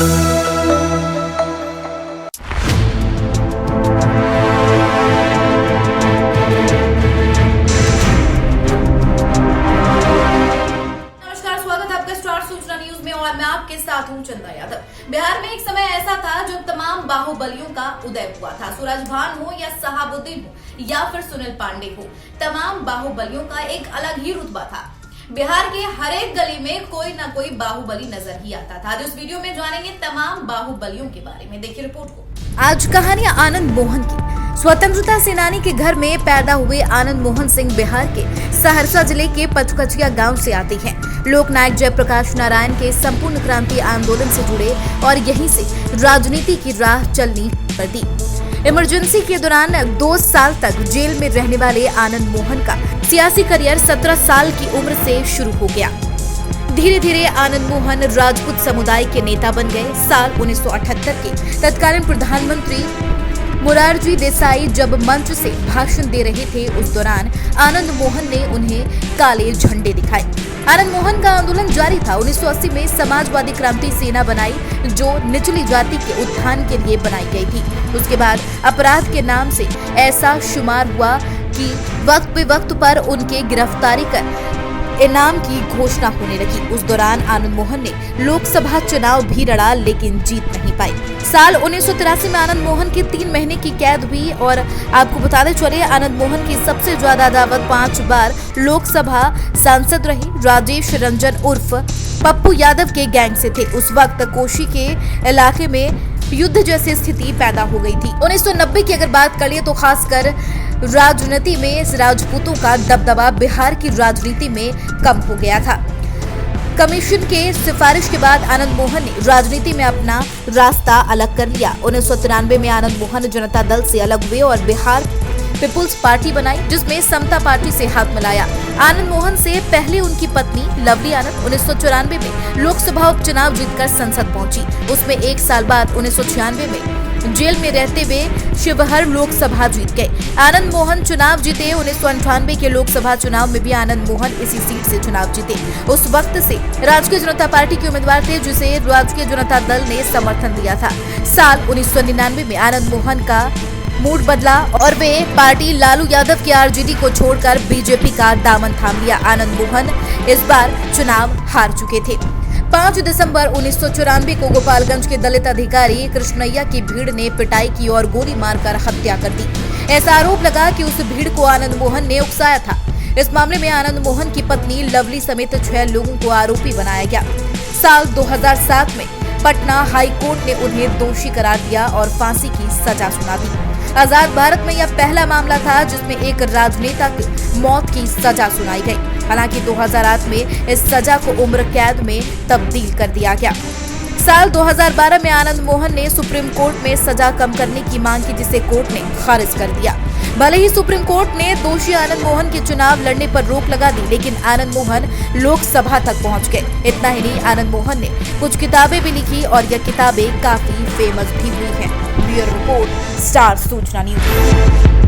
और मैं आपके साथ हूं चंदा यादव। बिहार में एक समय ऐसा था जब तमाम बाहुबलियों का उदय हुआ था। सूरज भान हो या शहाबुद्दीन हो या फिर सुनील पांडे हो, तमाम बाहुबलियों का एक अलग ही रुतबा था। बिहार के हर एक गली में कोई ना कोई बाहुबली नजर ही आता था। इस वीडियो में जानेंगे तमाम बाहुबलियों के बारे में, देखिए रिपोर्ट को। आज कहानी आनंद मोहन की। स्वतंत्रता सेनानी के घर में पैदा हुए आनंद मोहन सिंह बिहार के सहरसा जिले के पचकचिया गांव से आते हैं। लोकनायक जयप्रकाश नारायण के संपूर्ण क्रांति आंदोलन से जुड़े और यहीं से राजनीति की राह चलनी पड़ी। इमरजेंसी के दौरान 2 साल तक जेल में रहने वाले आनंद मोहन का सियासी करियर 17 साल की उम्र से शुरू हो गया। धीरे धीरे आनंद मोहन राजपूत समुदाय के नेता बन गए। साल 1978 के तत्कालीन प्रधानमंत्री मोरारजी देसाई जब मंच से भाषण दे रहे थे, उस दौरान आनंद मोहन ने उन्हें काले झंडे दिखाए। आनंद मोहन का आंदोलन जारी था। 1980 में समाजवादी क्रांति सेना बनाई, जो निचली जाति के उत्थान के लिए बनाई गई थी। उसके बाद अपराध के नाम से ऐसा शुमार हुआ कि वक्त पे वक्त पर उनके गिरफ्तारी कर इनाम की घोषणा होने लगी। उस दौरान आनंद मोहन ने लोकसभा चुनाव भी लड़ा, लेकिन जीत नहीं पाई। साल 1983 में आनंद मोहन की 3 महीने की कैद हुई और आपको बताते चले, आनंद मोहन की सबसे ज्यादा दावत 5 बार लोकसभा सांसद रही। राजेश रंजन उर्फ पप्पू यादव के गैंग से थे। उस वक्त कोशी के इलाके में युद्ध जैसी स्थिति पैदा हो गई थी। 1990 की अगर बात करिए तो खासकर राजनीति में राजपूतों का दबदबा बिहार की राजनीति में कम हो गया था। कमीशन के सिफारिश के बाद आनंद मोहन ने राजनीति में अपना रास्ता अलग कर लिया। 1993 में आनंद मोहन जनता दल से अलग हुए और बिहार पीपुल्स पार्टी बनाई, जिसमें समता पार्टी से हाथ मिलाया। आनंद मोहन से पहले उनकी पत्नी लवली आनंद 1994 में लोकसभा उपचुनाव जीतकर संसद पहुंची। उसमें 1 साल बाद 1996 में जेल में रहते हुए शिवहर लोकसभा जीत गए। आनंद मोहन चुनाव जीते। 1998 के लोकसभा चुनाव में भी आनंद मोहन इसी सीट से चुनाव जीते। उस वक्त से राष्ट्रीय जनता पार्टी के उम्मीदवार थे, जिसे राष्ट्रीय जनता दल ने समर्थन दिया था। साल 1999 में आनंद मोहन का मूड बदला और वे पार्टी लालू यादव के आरजेडी को छोड़कर बीजेपी का दामन थाम लिया। आनंद मोहन इस बार चुनाव हार चुके थे। 5 दिसंबर 1994 को गोपालगंज के दलित अधिकारी कृष्णैया की भीड़ ने पिटाई की और गोली मारकर हत्या कर दी। ऐसा आरोप लगा कि उस भीड़ को आनंद मोहन ने उकसाया था। इस मामले में आनंद मोहन की पत्नी लवली समेत 6 लोगों को आरोपी बनाया गया। साल 2007 में पटना हाई कोर्ट ने उन्हें दोषी करार दिया और फांसी की सजा सुना दी। आजाद भारत में यह पहला मामला था जिसमें एक राजनेता की मौत की सजा सुनाई गई। हालांकि 2008 में इस सजा को उम्र कैद में तब्दील कर दिया गया। साल 2012 में आनंद मोहन ने सुप्रीम कोर्ट में सजा कम करने की मांग की, जिसे कोर्ट ने खारिज कर दिया। भले ही सुप्रीम कोर्ट ने दोषी आनंद मोहन के चुनाव लड़ने पर रोक लगा दी, लेकिन आनंद मोहन लोकसभा तक पहुंच गए। इतना ही नहीं, आनंद मोहन ने कुछ किताबें भी लिखी और यह किताबें काफी फेमस भी हुई हैं। ब्यूरो रिपोर्ट, स्टार सूचना न्यूज।